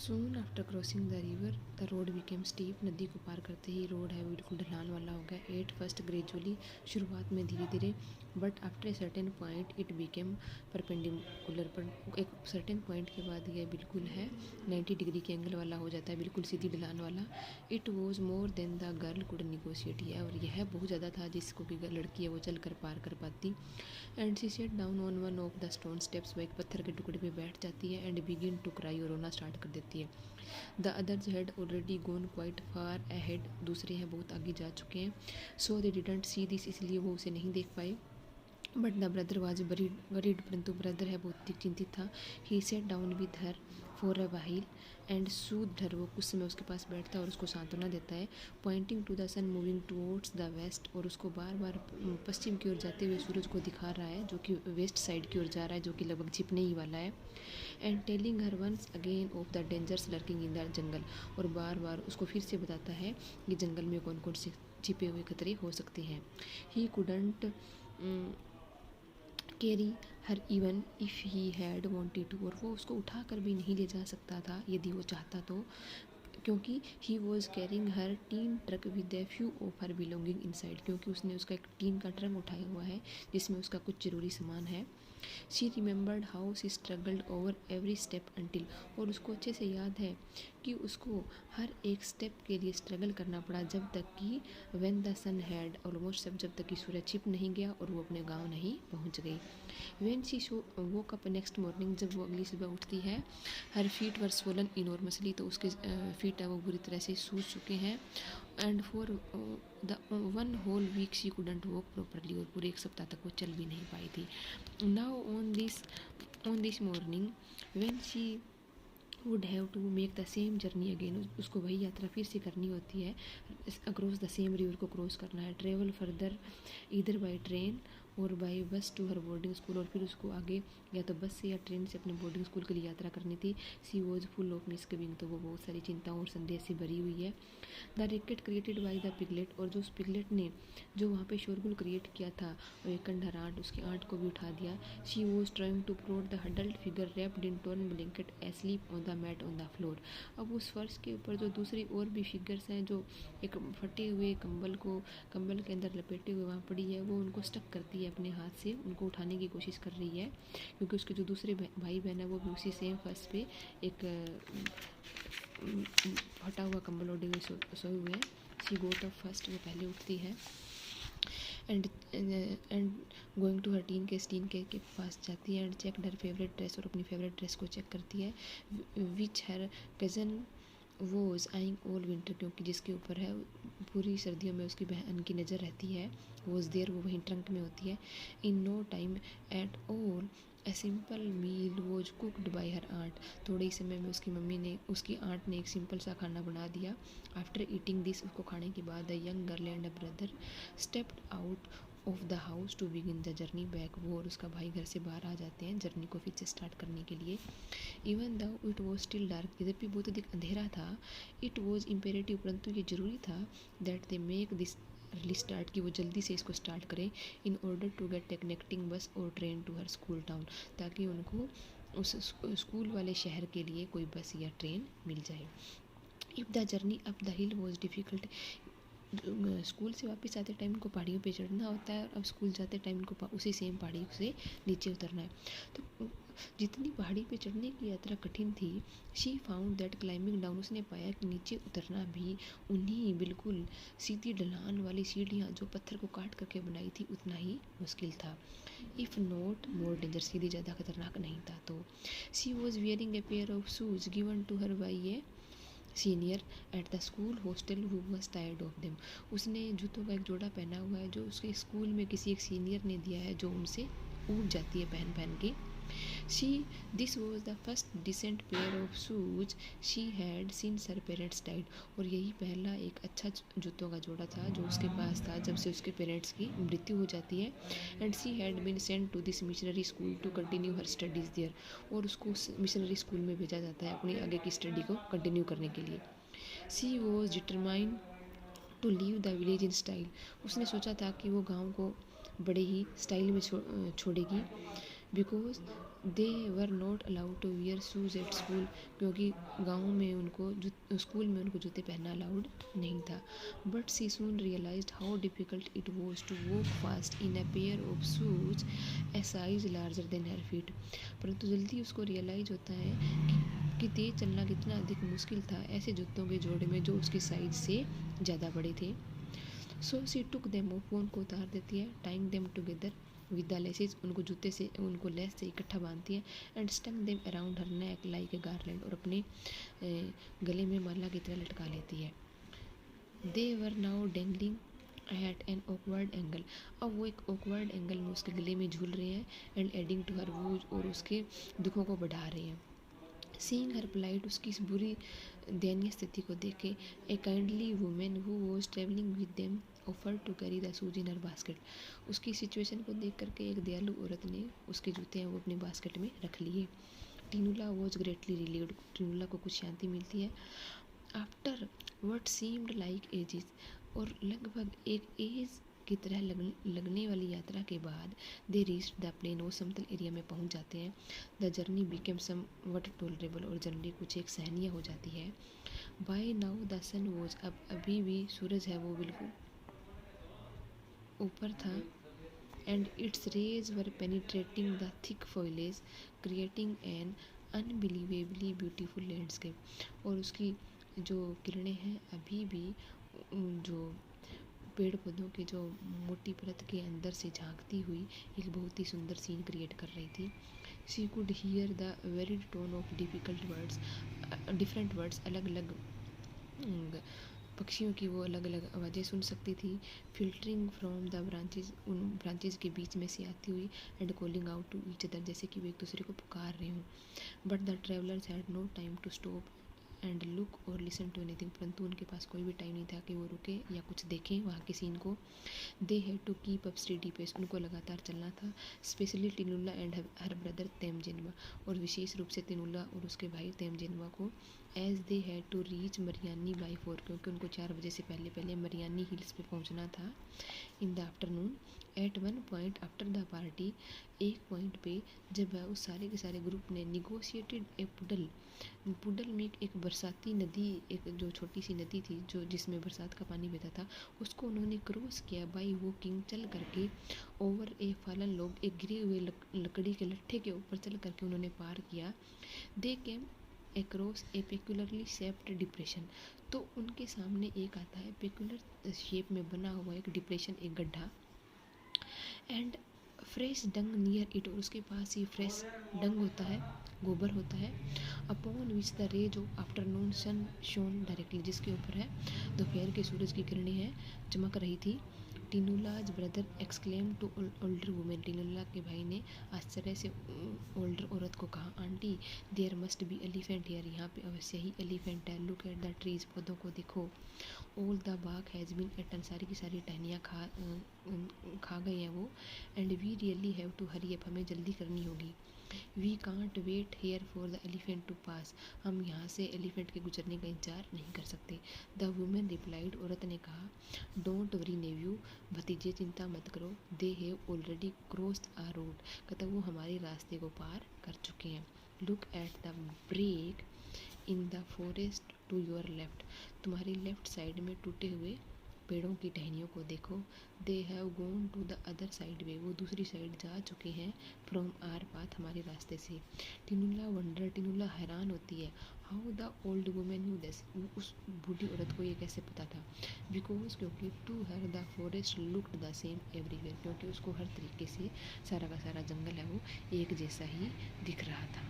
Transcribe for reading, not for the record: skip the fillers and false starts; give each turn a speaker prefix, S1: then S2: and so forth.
S1: Soon after crossing the river, the road became steep. नदी को पार करते ही रोड है बिल्कुल ढलान वाला हो गया. At first gradually, शुरुआत में धीरे धीरे, but after a certain point it became perpendicular. पर एक सर्टेन पॉइंट के बाद यह बिल्कुल है 90 डिग्री के एंगल वाला हो जाता है, बिल्कुल सीधी ढलान वाला. It was more than the girl could negotiate. है और यह बहुत ज़्यादा था जिसको कि लड़की है वो चल कर पार कर पाती. And she sat down on one of the stone steps. वह एक पत्थर के टुकड़े पे बैठ जाती है. And begin to cry. और रोना स्टार्ट कर देती है. The others had already gone quite far ahead. दूसरे हैं बहुत आगे जा चुके हैं. So they didn't see this. इसलिए वो उसे नहीं देख पाए. But the brother was worried. परंतु ब्रदर है बहुत चिंतित था. ही sat down with her for a while and soothed her. वो कुछ समय उसके पास बैठता है और उसको सांत्वना देता है. Pointing to the sun moving towards the west. और उसको बार बार पश्चिम की ओर जाते हुए सूरज को दिखा रहा है जो कि वेस्ट साइड की ओर जा रहा है, जो कि लगभग छिपने ही वाला है. And telling her once again of the dangers lurking in the jungle. और बार बार उसको फिर से बताता है कि जंगल में कौन कौन से छिपे हुए खतरे हो सकते हैं. He couldn't carry her even if he had wanted to. और वो उसको उठा कर भी नहीं ले जा सकता था यदि वो चाहता तो, क्योंकि he was carrying her tin truck with a few of her belonging inside. क्योंकि उसने उसका एक टीन का ट्रक उठाया हुआ है जिसमें उसका कुछ जरूरी सामान है. She remembered how she struggled over every step until. और उसको अच्छे से याद है कि उसको हर एक स्टेप के लिए स्ट्रगल करना पड़ा जब तक कि when the sun had almost, जब तक कि सूरज छिप नहीं गया और वो अपने गांव नहीं पहुंच गई. When she woke up next morning. जब वो अगली सुबह उठती है. हर फीट वर स्वोलन इनॉर्मसली. तो उसके फीट है वो बुरी तरह से सूज चुके हैं. And for the one whole week she couldn't walk properly. और पूरे एक सप्ताह तक वो चल भी नहीं पाई थी. Now on this morning when she would have to make the same journey again. उसको वही यात्रा फिर से करनी होती है. अक्रॉस द सेम रिवर को क्रॉस करना है. ट्रेवल फर्दर इधर बाई ट्रेन और by bus to her boarding school. और फिर उसको आगे या तो बस से या ट्रेन से अपने बोर्डिंग स्कूल के लिए यात्रा करनी थी. सी वॉज फुल ऑफ मिसगिविंग. तो वो बहुत सारी चिंताओं और संदेह से भरी हुई है. The racket created by the piglet. और जो उस पिगलेट ने जो वहाँ पे शोरगुल क्रिएट किया था, वो एक कंडर आंट, उसकी आंट को भी उठा दिया. She was trying to prod the huddled figure wrapped in torn blanket asleep on the mat on the floor. अब उस फर्श के ऊपर जो दूसरी और भी फिगर्स हैं जो एक फटे हुए कंबल के अंदर लपेटे हुए वहाँ पड़ी है, वो उनको स्टक करती है अपने हाथ से. उनको उठाने की कोशिश कर रही है क्योंकि उसके जो दूसरे भाई बहन है वो भी उसी सेम फर्श पे एक फटा हुआ कंबल ओढ़े हुए सोए हुए हैं. She got up first. वो पहले उठती है. And going to her tin के पास जाती है. And check her favourite dress. और अपनी फेवरेट ड्रेस को चेक करती है. Which her cousin was eyeing all winter. क्योंकि जिसके ऊपर है पूरी सर्दियों में उसकी बहन की नज़र रहती है. Was there. वो वहीं ट्रंक में होती है. In no time at all a simple meal was cooked by her aunt. थोड़े ही समय में उसकी आंट ने एक सिंपल सा खाना बना दिया. After eating this. उसको खाने के बाद the young girl and a brother stepped out of the house to begin the journey back. वो और उसका भाई घर से बाहर आ जाते हैं जर्नी को फिर से स्टार्ट करने के लिए. Even though it was still dark. यद्यपि बहुत अधिक अंधेरा था. It was imperative. परंतु ये जरूरी था that they make this early start. की वो जल्दी से इसको स्टार्ट करें. In order to get a connecting bus और train to her school town. ताकि उनको उस स्कूल वाले शहर के लिए कोई बस या ट्रेन मिल जाए. If the journey up the hill was difficult. School से वापस आते टाइम उनको पहाड़ियों पे चढ़ना होता है और अब स्कूल जाते टाइम उनको उसी सेम पहाड़ी से नीचे उतरना है. तो जितनी पहाड़ी पे चढ़ने की यात्रा कठिन थी, she found that climbing down. उसने पाया कि नीचे उतरना भी उन्हीं बिल्कुल सीधी ढलान वाली सीढ़ियाँ जो पत्थर को काट करके बनाई थी उतना ही मुश्किल था. If not more danger. सीधी ज़्यादा खतरनाक नहीं था. तो she was wearing a pair of shoes given to her by a senior at the school hostel who was tired of them. उसने जूतों का एक जोड़ा पहना हुआ है जो उसके स्कूल में किसी एक सीनियर ने दिया है, जो उनसे ऊब जाती है पहन पहन के. This was the first decent pair of shoes she had since her parents died. और यही पहला एक अच्छा जूतों का जोड़ा था जो उसके पास था जब से उसके पेरेंट्स की मृत्यु हो जाती है. And she had been sent to this missionary school to continue her studies there. और उसको मिशनरी स्कूल में भेजा जाता है अपनी आगे की स्टडी को कंटिन्यू करने के लिए. She was determined to leave the village in style. उसने सोचा था कि वो गाँव को बड़े ही स्टाइल में छोड़ेगी. Because they were not allowed to wear shoes at school, क्योंकि गाँव में उनको स्कूल में उनको जूते पहनना अलाउड नहीं था। But she soon realised how difficult it was to walk fast in a pair of shoes a size larger than her feet. परंतु जल्दी उसको रियलाइज होता है कि तेज चलना कितना अधिक मुश्किल था ऐसे जूतों के जोड़े में जो उसकी साइज से ज़्यादा बड़े थे। सो सी टुक देम ऑफ, वो उनको उतार देती है, tying them together with the laces, उनको जूते से उनको लेस से इकट्ठा बांधती है, and stung them around her neck like a garland, और अपने गले में माला की तरह लटका लेती है। They were now dangling at an awkward angle, अब वो एक ऑकवर्ड एंगल में उसके गले में झूल रहे हैं, and adding to her woes, और उसके दुखों को बढ़ा रहे हैं। सीइंग हर प्लाइट, उसकी इस बुरी दयनीय स्थिति को देख के, a kindly women who was travelling with them offer to carry the shoes in her basket, उसकी सिचुएशन को देख करके एक दयालु औरत ने उसके जूते हैं वो अपनी बास्केट में रख लिए। Tinula was greatly relieved, Tinula को कुछ शांति मिलती है। After what seemed like ages, और लगभग एक एज की तरह लगने वाली यात्रा के बाद दे रीच द प्लेन, वो समतल एरिया में पहुंच जाते हैं। The journey became somewhat tolerable, और जर्नी कुछ एक सहनीय हो जाती है। By now the sun was, अब अभी भी सूरज है वो बिल्कुल ऊपर था, and its rays were penetrating the thick foliage creating an unbelievably beautiful landscape, और उसकी जो किरणें हैं अभी भी जो पेड़ पौधों के जो मोटी परत के अंदर से झांकती हुई एक बहुत ही सुंदर सीन क्रिएट कर रही थी। She could hear the varied tone of difficult words, different words, अलग अलग पक्षियों की वो अलग अलग आवाज़ें सुन सकती थी, फिल्टरिंग फ्रॉम द ब्रांचेज, उन ब्रांचेज के बीच में से आती हुई, and calling out to each other, जैसे कि वो एक दूसरे को पुकार रहे हों। But the travellers had no time to stop and look or listen to anything, परंतु उनके पास कोई भी टाइम नहीं था कि वो रुके या कुछ देखें वहाँ के सीन को। They had to keep up steady pace, उनको लगातार चलना था। Specially Tinula and her brother Temjinwa, और विशेष रूप से तिनुला और उसके भाई तेमजिनवा को। As they had to reach Mariani by 4, क्योंकि उनको 4 बजे से पहले पहले मरियानी हिल्स पे पहुंचना था। In the afternoon at one point after the party, एक पॉइंट पे जब उस सारे के सारे ग्रुप ने निगोशिएटेड ए पुडल, पुडल में एक बरसाती नदी, एक जो छोटी सी नदी थी जो जिसमें बरसात का पानी बहता था, उसको उन्होंने क्रॉस किया बाई वॉकिंग, चल करके, ओवर ए फॉलन लॉग, एक गिरे हुए लकड़ी के लट्ठे के ऊपर चल करके उन्होंने पार किया। दे केम एक्रॉस ए पेक्युलरली शेप्ड डिप्रेशन, तो उनके सामने एक आता है पेक्युलर शेप में बना हुआ एक डिप्रेशन, एक गड्ढा, and fresh dung near it, और उसके पास ही फ्रेश डंग होता है, गोबर होता है। Upon which the rays of afternoon sun shone directly, जिसके ऊपर है दोपहर के सूरज की किरणें हैं चमक रही थी। Tinula's brother exclaim to older women, Tinula के भाई ने आश्चर्य से ओल्डर औरत को कहा, aunty there must be elephant here, यहाँ पे अवश्य ही एलिफेंट है। लुक एट द ट्रीज, पौधों को देखो। All the bark has been eaten, सारी की सारी टहनियाँ खा गए हैं वो। And we really have to hurry up, हमें जल्दी करनी होगी। We can't wait here for the elephant to पास, हम यहाँ से एलिफेंट के गुजरने का इंतजार नहीं कर सकते। द वुमेन रिप्लाइड, औरत ने कहा, डोंट वरी नेव्यू, भतीजे चिंता मत करो, they have already crossed a road, कहता वो हमारे रास्ते को पार कर चुके हैं। Look at the break in the forest to your left, तुम्हारी लेफ्ट साइड में टूटे हुए पेड़ों की टहनियों को देखो। They have gone to the other side way, वो दूसरी साइड जा चुके हैं, फ्रॉम आर पाथ, हमारे रास्ते से। टिनुला वंडर, टिनुला हैरान होती है, how the old women new this, उस बूढ़ी औरत को ये कैसे पता था। बिकॉज, क्योंकि to her the forest looked the same everywhere, क्योंकि उसको हर तरीके से सारा का सारा जंगल है वो एक जैसा ही दिख रहा था।